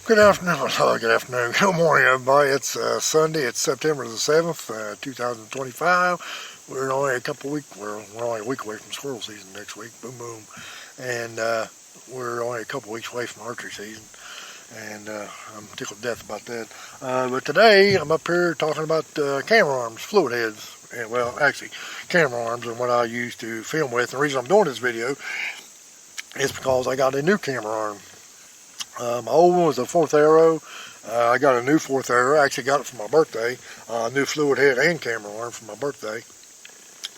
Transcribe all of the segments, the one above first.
Good afternoon, good morning everybody. It's Sunday, it's September the 7th, 2025. We're only a week away from squirrel season next week, boom boom. And we're only a couple weeks away from archery season. And I'm tickled to death about that. But today I'm up here talking about camera arms, fluid heads, and well actually camera arms and what I use to film with. The reason I'm doing this video is because I got a new camera arm. My old one was a 4th Arrow. I got a new 4th Arrow. I actually got it for my birthday. New fluid head and camera arm for my birthday.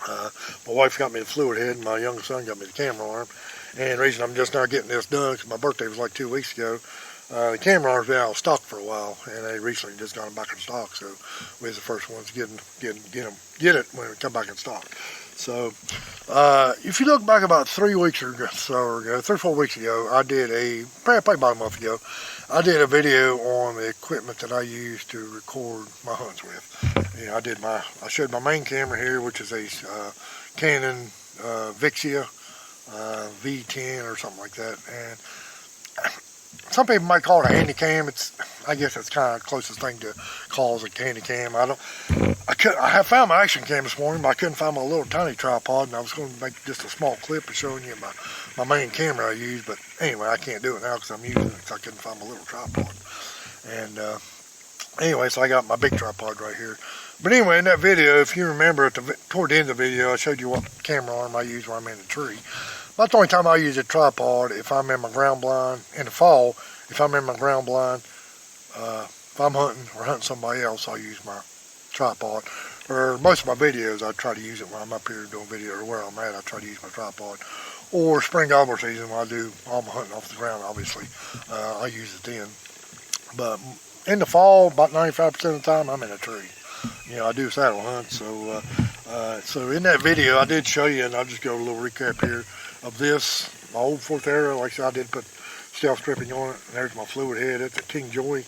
My wife got me the fluid head and my youngest son got me the camera arm. And the reason I'm just now getting this done because my birthday was like 2 weeks ago. The camera arm's been out of stock for a while, and they recently just got them back in stock. So we was the first ones to get it when it come back in stock. So if you look back about 3 weeks or so, 3 or 4 weeks ago, I did probably about a month ago, I did a video on the equipment that I use to record my hunts with. You know, I showed my main camera here, which is a Canon Vixia V10 or something like that, and some people might call it a handy cam. I guess it's kind of the closest thing to call as a handy cam. I have found my action cam this morning, but I couldn't find my little tiny tripod, and I was going to make just a small clip of showing you my main camera I use. But anyway, I can't do it now because I'm using it because I couldn't find my little tripod. And anyway, so I got my big tripod right here. But anyway, in that video, if you remember, toward the end of the video, I showed you what camera arm I use when I'm in the tree. That's the only time I use a tripod if I'm in my ground blind in the fall. If I'm in my ground blind, if I'm hunting or hunting somebody else, I'll use my tripod. Or most of my videos, I try to use it when I'm up here doing video or where I'm at. I try to use my tripod. Or spring gobbler season when I do all my hunting off the ground, obviously, I use it then. But in the fall, about 95% of the time, I'm in a tree. You know, I do saddle hunts. So in that video, I did show you, and I'll just go a little recap here of this, my old 4th Arrow. Like I said, I did put stealth stripping on it, and there's my fluid head. It's a King Joy.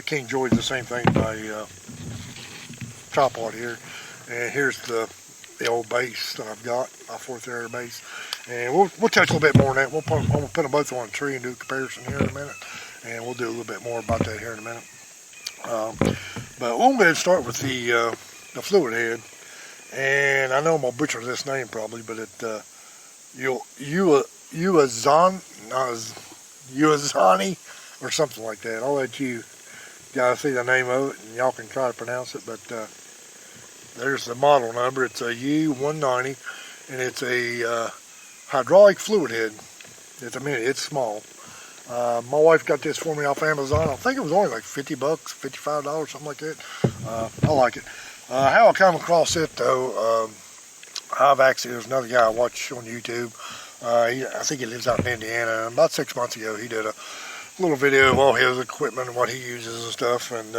King Joy is the same thing as my tripod here. And here's the old base that I've got, my 4th Arrow base. And we'll touch a little bit more on that. I'm gonna put them both on a tree and do a comparison here in a minute. And we'll do a little bit more about that here in a minute. But we'll go ahead and start with the fluid head. And I know I'm gonna butcher this name probably, but Uazani or something like that. I'll let you guys see the name of it and y'all can try to pronounce it, but there's the model number. It's a U190 and it's a hydraulic fluid head. It's small. My wife got this for me off Amazon. I think it was only like $50, $55, something like that. I like it. How I come across it though, there's another guy I watch on YouTube. I think he lives out in Indiana. And about 6 months ago, he did a little video of all his equipment and what he uses and stuff. And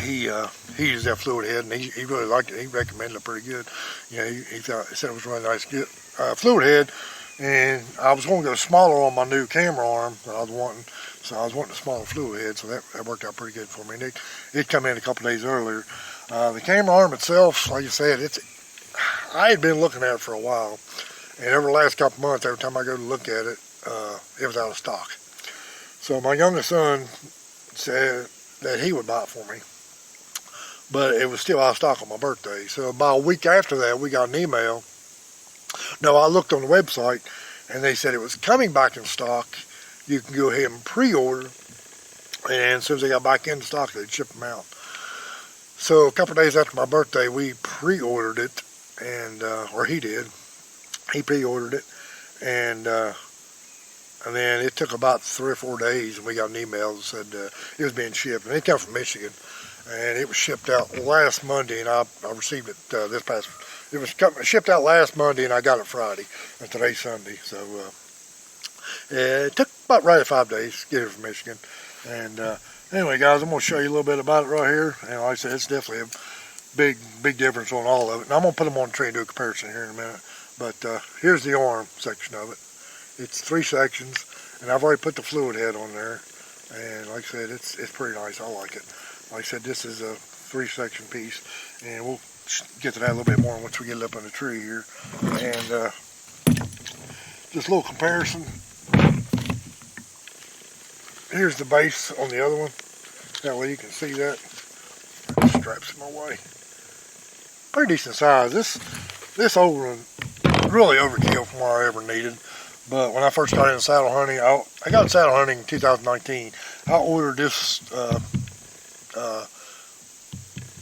he used that fluid head, and he really liked it. He recommended it pretty good. You know, he said it was really nice, good fluid head. And I was going to go smaller on my new camera arm that I was wanting. So I was wanting a smaller fluid head, so that worked out pretty good for me. And it come in a couple days earlier. The camera arm itself, like you said, I had been looking at it for a while. And over the last couple months, every time I go to look at it, it was out of stock. So my youngest son said that he would buy it for me. But it was still out of stock on my birthday. So about a week after that, we got an email. No, I looked on the website, and they said it was coming back in stock. You can go ahead and pre-order, and as soon as they got back in stock, they'd ship them out. So a couple of days after my birthday, we pre-ordered it, and or he did. He pre-ordered it, and then it took about 3 or 4 days, and we got an email that said it was being shipped, and it came from Michigan, and it was shipped out last Monday, and I received it it was shipped out last Monday, and I got it Friday, and today's Sunday. So it took about right at 5 days to get it from Michigan. And anyway, guys, I'm going to show you a little bit about it right here. And like I said, it's definitely a big difference on all of it. And I'm going to put them on the tree and do a comparison here in a minute. But here's the arm section of it. It's 3 sections, and I've already put the fluid head on there. And like I said, it's pretty nice. I like it. Like I said, this is a 3-section piece, and we'll get to that a little bit more once we get it up in the tree here. And just a little comparison. here's the base on the other one. That way you can see that. Straps in my way. Pretty decent size. This old one really overkill from what I ever needed. But when I first started in saddle hunting, I got saddle hunting in 2019. I ordered this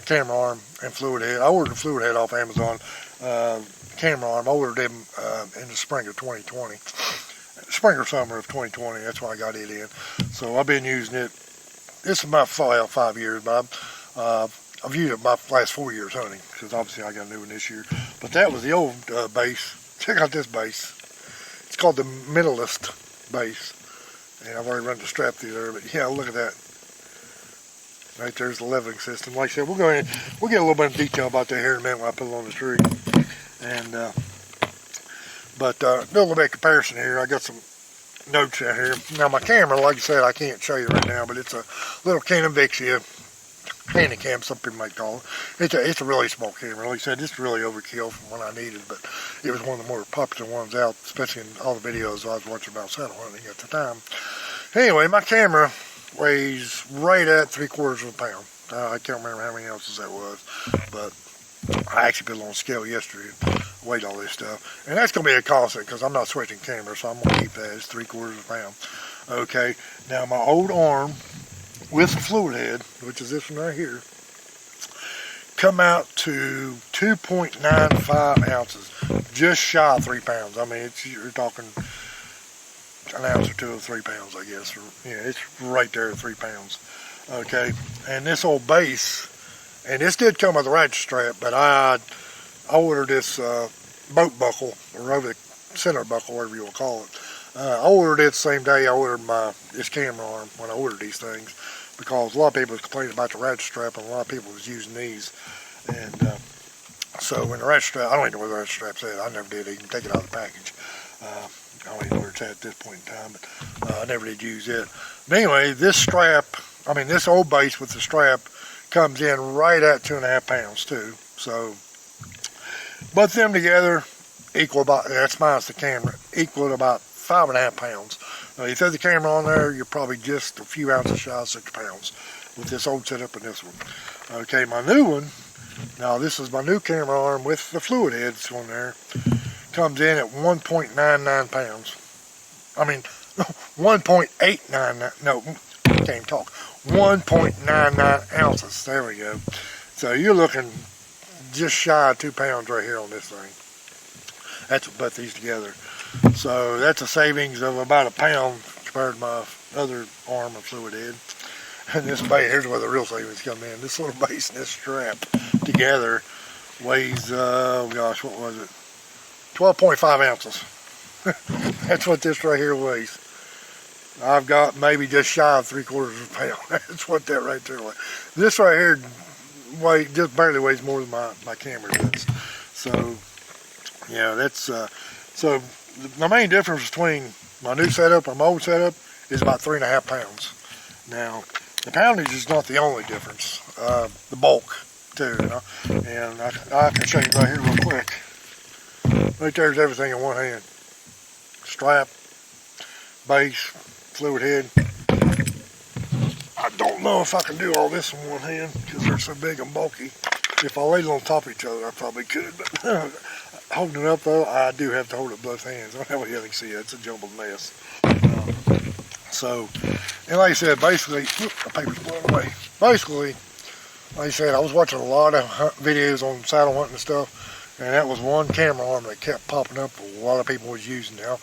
camera arm and fluid head. I ordered the fluid head off Amazon. Camera arm, I ordered them in the spring of 2020. Spring or summer of 2020, that's why I got it in. So I've been using it. This is about 5 years, but I've used it about the last 4 years hunting, because obviously I got a new one this year. But that was the old base. Check out this base. It's called the Minimalist base. And I've already run the strap through there, but yeah, look at that. Right there's the leveling system. Like I said, we'll go ahead, we'll get a little bit of detail about that here in a minute when I put it on the tree. And but do a little bit of comparison here. I got some notes out here. Now my camera, like I said, I can't show you right now, but it's a little Canon Vixia Handycam, some people might call it. It's a really small camera. Like I said, it's really overkill from what I needed, but it was one of the more popular ones out, especially in all the videos I was watching about saddle hunting at the time. Anyway, my camera weighs right at 3/4 of a pound. I can't remember how many ounces that was, but I actually put it on a scale yesterday and weighed all this stuff. And that's going to be a constant because I'm not switching cameras, so I'm going to keep that as 3/4 of a pound. Okay, now my old arm with the fluid head, which is this one right here, come out to 2.95 ounces, just shy of 3 pounds. I mean, you're talking an ounce or two of 3 pounds, I guess. Or, yeah, it's right there at 3 pounds. Okay, and this old base, and this did come with a ratchet strap, but I ordered this boat buckle, or over the center buckle, whatever you will call it. I ordered it the same day I ordered this camera arm when I ordered these things, because a lot of people was complaining about the ratchet strap, and a lot of people was using these. And so when the ratchet strap, I don't even know where the ratchet strap's at. I never did even take it out of the package. I don't even know where it's at this point in time, but I never did use it. But anyway, this strap, I mean this old base with the strap comes in right at 2.5 pounds too. So, but them together equal about, that's minus the camera, equal to about 5.5 pounds. You throw the camera on there, you're probably just a few ounces shy of 6 pounds with this old setup and this one. Okay, my new one, now this is my new camera arm with the fluid heads on there, comes in at 1.99 pounds. I mean, 1.899, no, I can't even talk, 1.99 ounces, there we go. So you're looking just shy of 2 pounds right here on this thing. That's what put these together. So that's a savings of about 1 pound compared to my other arm of fluid head. And this base, here's where the real savings come in. This little base and this strap together weighs, oh gosh, what was it? 12.5 ounces. That's what this right here weighs. I've got maybe just shy of 3/4 of a pound. That's what that right there weighs. This right here just barely weighs more than my camera does. So, yeah, that's, so the main difference between my new setup and my old setup is about 3.5 pounds. Now, the poundage is not the only difference. The bulk, too, you know. And I can show you right here real quick. Right there's everything in one hand. Strap, base, fluid head. I don't know if I can do all this in one hand because they're so big and bulky. If I laid it on top of each other, I probably could, but holding it up though, I do have to hold it with both hands. I don't know what you can see. It's a jumbled mess. So, and like I said, basically, the paper's blown away. Basically, like I said, I was watching a lot of videos on saddle hunting and stuff, and that was one camera arm that kept popping up. A lot of people was using now.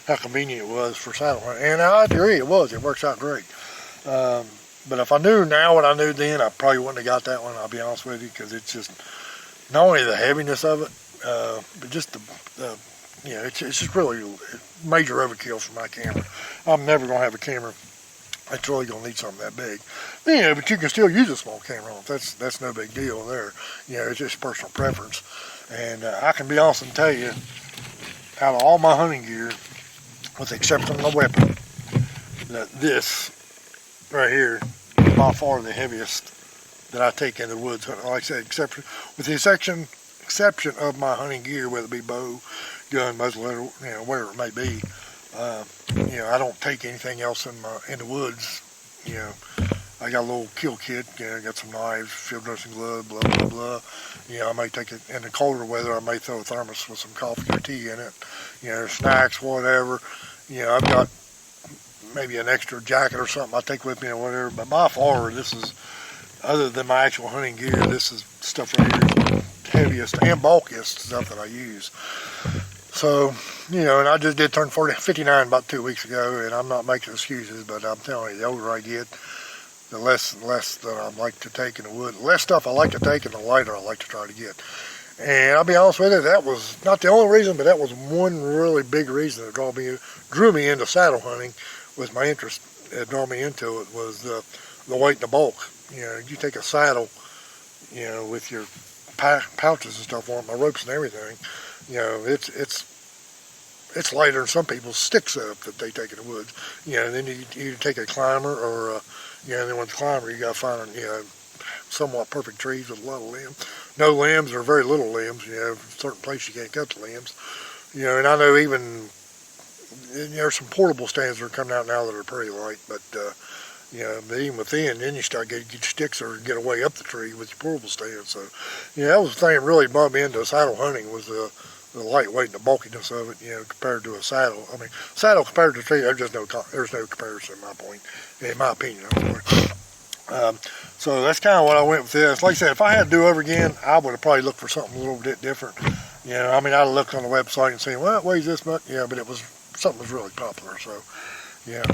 How convenient it was for saddle hunting, and I agree, it was. It works out great. But if I knew now what I knew then, I probably wouldn't have got that one. I'll be honest with you, because it's just not only the heaviness of it, but just the you know, it's just really major overkill for my camera. I'm never gonna have a camera that's really gonna need something that big. Yeah, but you can still use a small camera. That's no big deal there. You know, it's just personal preference. And I can be honest and tell you, out of all my hunting gear, with the exception of my weapon, that this right here is by far the heaviest that I take in the woods. Like I said, with the exception of my hunting gear, whether it be bow, gun, muzzleloader, you know, whatever it may be, you know, I don't take anything else in the woods. You know, I got a little kill kit. You know, got some knives, field dressing glove, blah blah blah. You know, I may take it in the colder weather. I may throw a thermos with some coffee or tea in it. You know, snacks, whatever. You know, I've got maybe an extra jacket or something I take with me or whatever. But by far, this is, other than my actual hunting gear, this is stuff right here is the heaviest and bulkiest stuff that I use. So, you know, and I just did turn 59 about 2 weeks ago, and I'm not making excuses, but I'm telling you, the older I get, the less and less that I like to take in the wood. The less stuff I like to take and the lighter I like to try to get. And I'll be honest with you, that was not the only reason, but that was one really big reason that drew me into saddle hunting. Was my interest that drew me into it was the weight and the bulk. You know, you take a saddle, you know, with your pouches and stuff on it, my ropes and everything, you know, it's lighter than some people's stick setup that they take in the woods. You know, and then you take a climber or, you know, then with the climber you got to find, you know, somewhat perfect trees with a lot of limbs. No limbs or very little limbs, you know, certain places you can't cut the limbs. You know, and I know even, there's some portable stands that are coming out now that are pretty light, but, you know, but even within, then you start getting sticks or get away up the tree with your portable stand. So, you know, that was the thing that really brought me into saddle hunting was the lightweight and the bulkiness of it, you know, compared to a saddle. I mean, saddle compared to a tree, there's no comparison in my opinion. So that's kind of what I went with this. Like I said, if I had to do over again, I would have probably looked for something a little bit different. You know, I mean, I'd have looked on the website and seen, well, it weighs this much, yeah, but it was something was really popular. So, yeah,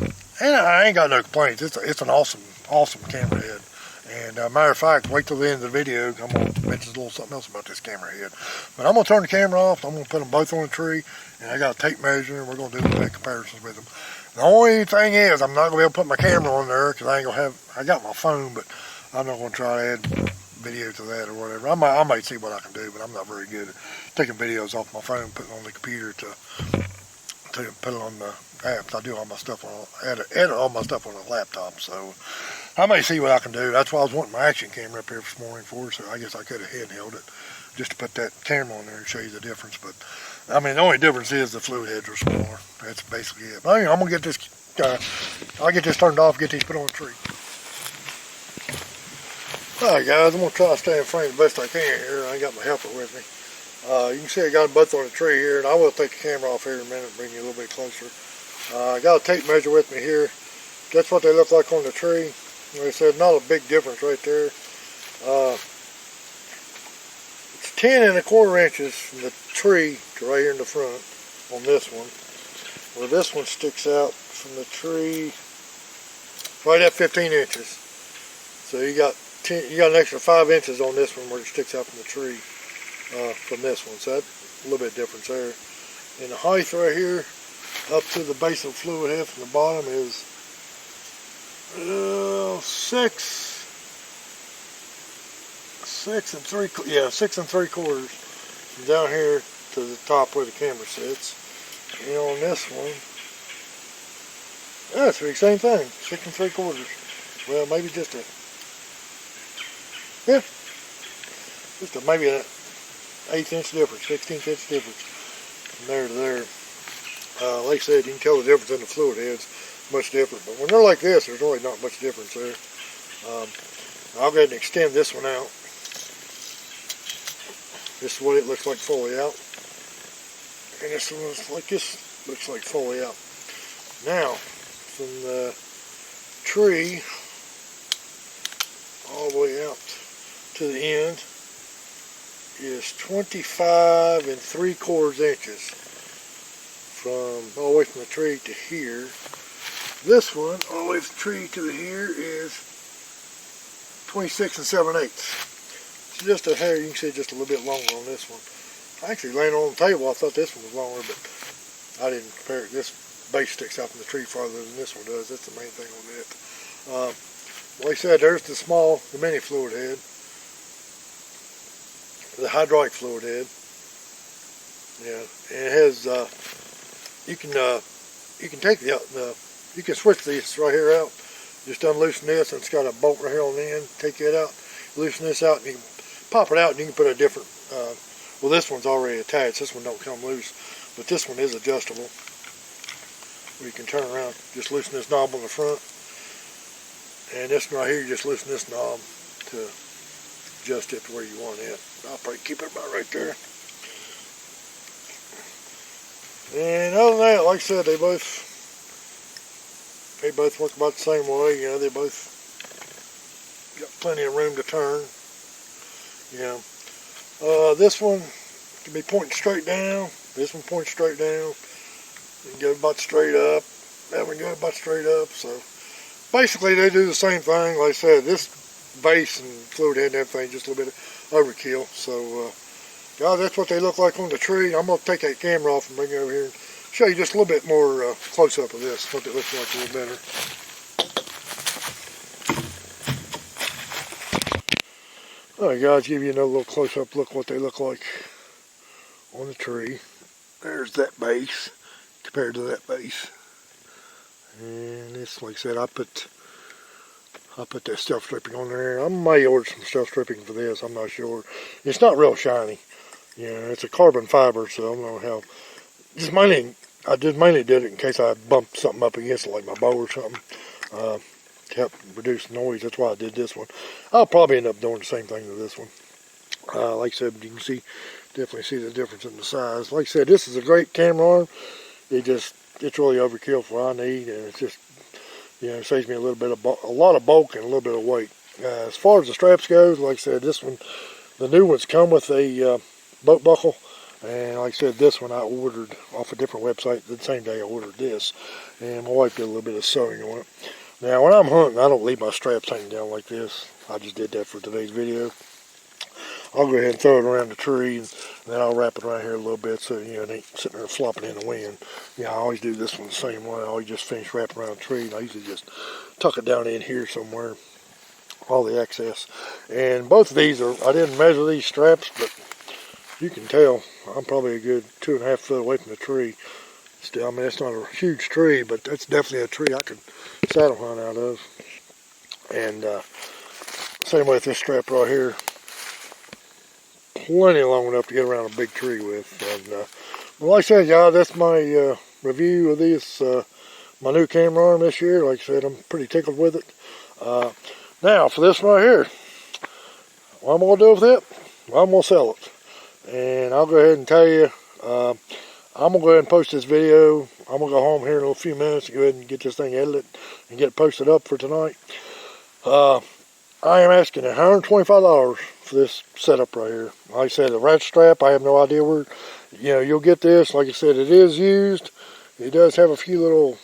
and I ain't got no complaints. It's an awesome camera head. And matter of fact, wait till the end of the video. I'm going to mention a little something else about this camera head. But I'm going to turn the camera off. I'm going to put them both on a tree. And I got a tape measure, and we're going to do the comparisons with them. The only thing is, I'm not going to be able to put my camera on there because I ain't going to have, I got my phone, but I'm not going to try to add video to that or whatever. I might see what I can do, but I'm not very good at taking videos off my phone, putting it on the computer to put it on the apps. I do all my stuff edit all my stuff on a laptop, so I may see what I can do. That's why I was wanting my action camera up here this morning for, so I guess I could have handheld it just to put that camera on there and show you the difference. But I mean, the only difference is the fluid heads are smaller. That's basically it. But anyway, I'm gonna get this. I'll get this turned off. Get these put on the tree. All right, guys. I'm gonna try to stay in frame the best I can here. I ain't got my helper with me. You can see I got them both on the tree here, and I will take the camera off here in a minute and bring you a little bit closer. I got a tape measure with me here. That's what they look like on the tree. Like I said, not a big difference right there. It's 10¼ inches from the tree to right here in the front on this one. Where this one sticks out from the tree right at 15 inches. So you got an extra 5 inches on this one where it sticks out from the tree from this one. So that's a little bit difference there. And the height right here up to the base of the fluid head from the bottom is 6 3/4 from down here to the top where the camera sits. And on this one, that's the same thing, 6 3/4. Well, maybe just maybe an 1/8 inch difference, 16th inch difference from there to there. Like I said, you can tell the difference in the fluid heads, much different. But when they're like this, there's really not much difference there. I'll go ahead and extend this one out. This is what it looks like fully out. And this one looks like fully out. Now, from the tree all the way out to the end is 25 3/4 inches. From all the way from the tree to here. This one, all the way from the tree to here, is 26 7/8. It's just a hair, you can see just a little bit longer on this one. Actually, laying on the table, I thought this one was longer, but I didn't compare it. This base sticks out from the tree farther than this one does. That's the main thing on it. Like I said, there's the mini fluid head, the hydraulic fluid head. Yeah, and it has. You can take you can switch this right here out. Just unloosen this, and it's got a bolt right here on the end. Take it out, loosen this out, and you can pop it out, and you can put a different. Well, this one's already attached. This one don't come loose, but this one is adjustable. where you can turn around. Just loosen this knob on the front. And this one right here, you just loosen this knob to adjust it to where you want it. I'll probably keep it about right there. And other than that, like I said, they both work about the same way. You know, they both got plenty of room to turn. You know, this one can be pointing straight down. This one points straight down. You can go about straight up. That one go about straight up. So basically, they do the same thing. Like I said, this base and fluid head and everything just a little bit of overkill. So guys, that's what they look like on the tree. I'm going to take that camera off and bring it over here and show you just a little bit more close-up of this, what it looks like a little better. Alright guys, give you another little close-up look what they look like on the tree. There's that base compared to that base. And this, like I said, I put that stealth stripping on there. I may order some stealth stripping for this, I'm not sure. It's not real shiny. You know, it's a carbon fiber, so I don't know how. I just mainly did it in case I bumped something up against it, like my bow or something, to help reduce noise. That's why I did this one. I'll probably end up doing the same thing to this one. Like I said, you can definitely see the difference in the size. Like I said, this is a great camera arm. It's really overkill for what I need, and it's just, you know, it saves me a lot of bulk and a little bit of weight. As far as the straps goes, like I said, this one, the new ones come with a boat buckle, and like I said, this one I ordered off a different website the same day I ordered this, and my wife did a little bit of sewing on it. Now when I'm hunting, I don't leave my straps hanging down like this. I just did that for today's video. I'll go ahead and throw it around the tree, and then I'll wrap it right here a little bit so, you know, it ain't sitting there flopping in the wind. Yeah, I always do this one the same way. I always just finish wrapping around the tree, and I usually just tuck it down in here somewhere, all the excess. And both of these I didn't measure these straps, but you can tell I'm probably a good 2.5 foot away from the tree. Still, I mean, it's not a huge tree, but that's definitely a tree I could saddle hunt out of. And same way with this strap right here. Plenty long enough to get around a big tree with. And well, like I said, y'all, that's my review of this, my new camera arm this year. Like I said, I'm pretty tickled with it. Now, for this one right here, what I'm going to do with it, well, I'm going to sell it. And I'll go ahead and tell you, I'm going to go ahead and post this video. I'm going to go home here in a few minutes and go ahead and get this thing edited and get it posted up for tonight. I am asking $125 for this setup right here. Like I said, the ratchet strap, I have no idea where, you know, you'll get this. Like I said, it is used. It does have a few little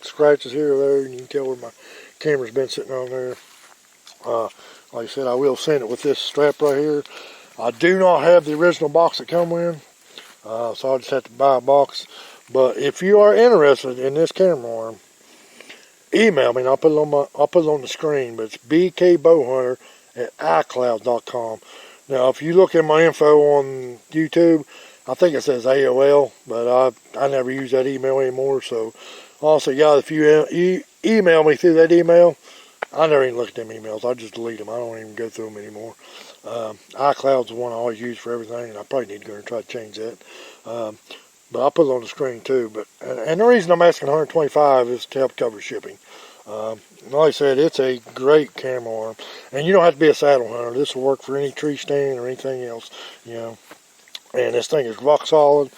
scratches here or there, and you can tell where my camera's been sitting on there. Like I said, I will send it with this strap right here. I do not have the original box that come in, so I'll just have to buy a box. But if you are interested in this camera arm, email me and I'll put it on the screen. But it's bkbowhunter@icloud.com. Now, if you look at my info on YouTube, I think it says AOL, but I never use that email anymore. So also, guys, if you email me through that email, I never even look at them emails. I just delete them. I don't even go through them anymore. iCloud's the one I always use for everything, and I probably need to go and try to change that. But I'll put it on the screen too. And the reason I'm asking $125 is to help cover shipping. Like I said, it's a great camera arm, and you don't have to be a saddle hunter. This will work for any tree stand or anything else, you know. And this thing is rock solid.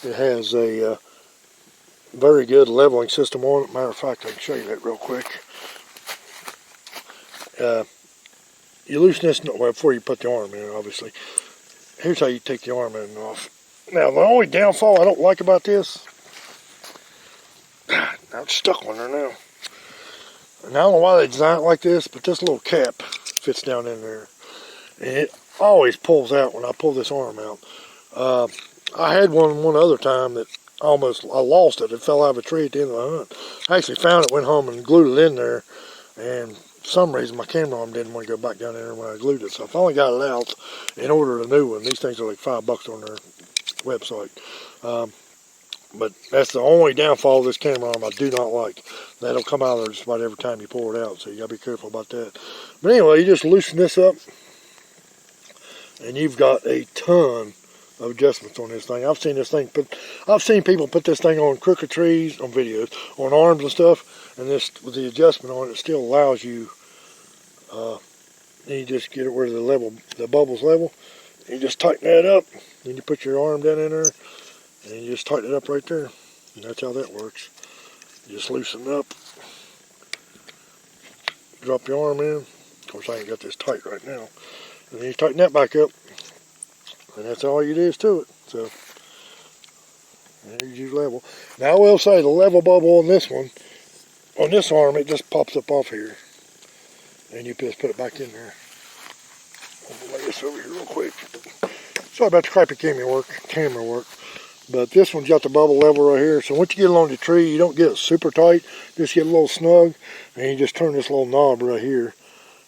It has a very good leveling system on it. Matter of fact, I can show you that real quick. You loosen this, well, before you put the arm in, obviously. Here's how you take the arm in and off. Now, the only downfall I don't like about this, now it's stuck on there now. And I don't know why they designed it like this, but this little cap fits down in there. And it always pulls out when I pull this arm out. I had one other time that I lost it. It fell out of a tree at the end of the hunt. I actually found it, went home and glued it in there, and for some reason my camera arm didn't want to go back down there when I glued it. So I finally got it out and ordered a new one. These things are like $5 on their website. But that's the only downfall of this camera arm I do not like. That'll come out of there just about every time you pull it out, so you gotta be careful about that. But anyway, you just loosen this up, and you've got a ton of adjustments on this thing. I've seen people put this thing on crooked trees, on videos, on arms and stuff, and this, with the adjustment on it, still allows you, you just get it where the bubble's level. You just tighten that up, then you put your arm down in there, and you just tighten it up right there. And that's how that works. You just loosen it up, drop your arm in. Of course, I ain't got this tight right now. And then you tighten that back up, and that's all you do is to it. So, there's your level. Now, I will say the level bubble on this one, on this arm, it just pops up off here. And you just put it back in there. I'll lay this over here real quick. Sorry about the crappy camera work. But this one's got the bubble level right here. So once you get along the tree, you don't get it super tight. Just get a little snug. And you just turn this little knob right here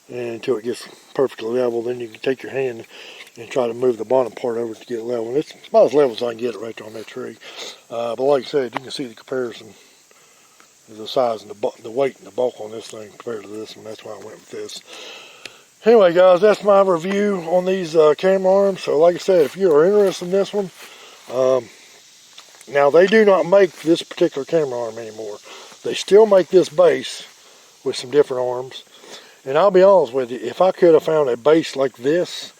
until it gets perfectly level. Then you can take your hand and try to move the bottom part over to get it level. And it's about as level as I can get it right there on that tree. But like I said, you can see the comparison. The size and the weight and the bulk on this thing compared to this one. That's why I went with this. Anyway, guys, that's my review on these camera arms. So like I said, if you are interested in this one, now they do not make this particular camera arm anymore. They still make this base with some different arms. And I'll be honest with you, if I could have found a base like this,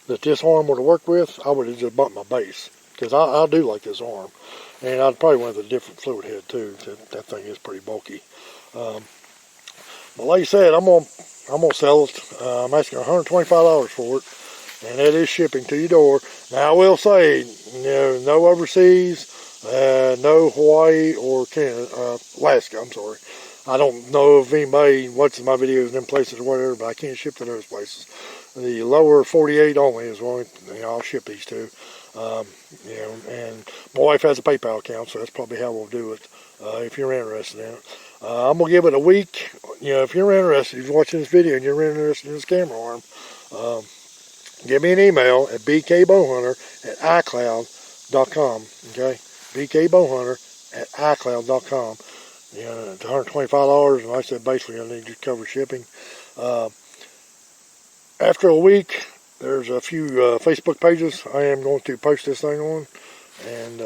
that this arm would have worked with, I would have just bumped my base. Because I do like this arm. And I'd probably went with a different fluid head too. That thing is pretty bulky. But like I said, I'm gonna sell it. I'm asking $125 for it, and that is shipping to your door. Now I will say, no overseas, no Hawaii or Canada, Alaska. I'm sorry. I don't know if anybody watches my videos in them places or whatever, but I can't ship to those places. The lower 48 only is one. I'll ship these to. And my wife has a PayPal account, so that's probably how we'll do it. If you're interested in it, I'm gonna give it a week. If you're interested, if you're watching this video and you're interested in this camera arm, give me an email at bkbowhunter@icloud.com. Okay, bkbowhunter@icloud.com. It's $125, and like I said, basically I need to cover shipping. After a week, there's a few Facebook pages I am going to post this thing on, and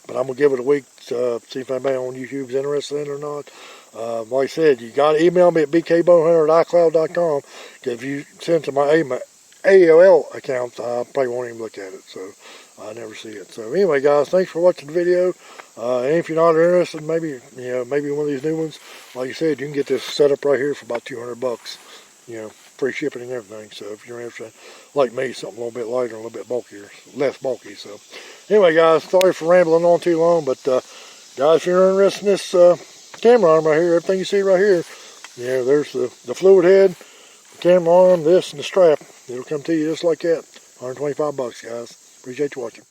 but I'm gonna give it a week to see if anybody on YouTube is interested in it or not. Like I said, you got to email me at bkbowhunter@icloud.com. If you send to my AOL account, I probably won't even look at it, so I never see it. So anyway, guys, thanks for watching the video. And if you're not interested, maybe one of these new ones, like you said, you can get this set up right here for about $200. Free shipping and everything. So if you're interested, like me, something a little bit lighter, a little bit bulkier, less bulky. So anyway, guys, sorry for rambling on too long, but guys, if you're interested in this camera arm right here, everything you see right here, there's the fluid head, the camera arm, this, and the strap. It'll come to you just like that. $125, guys. Appreciate you watching.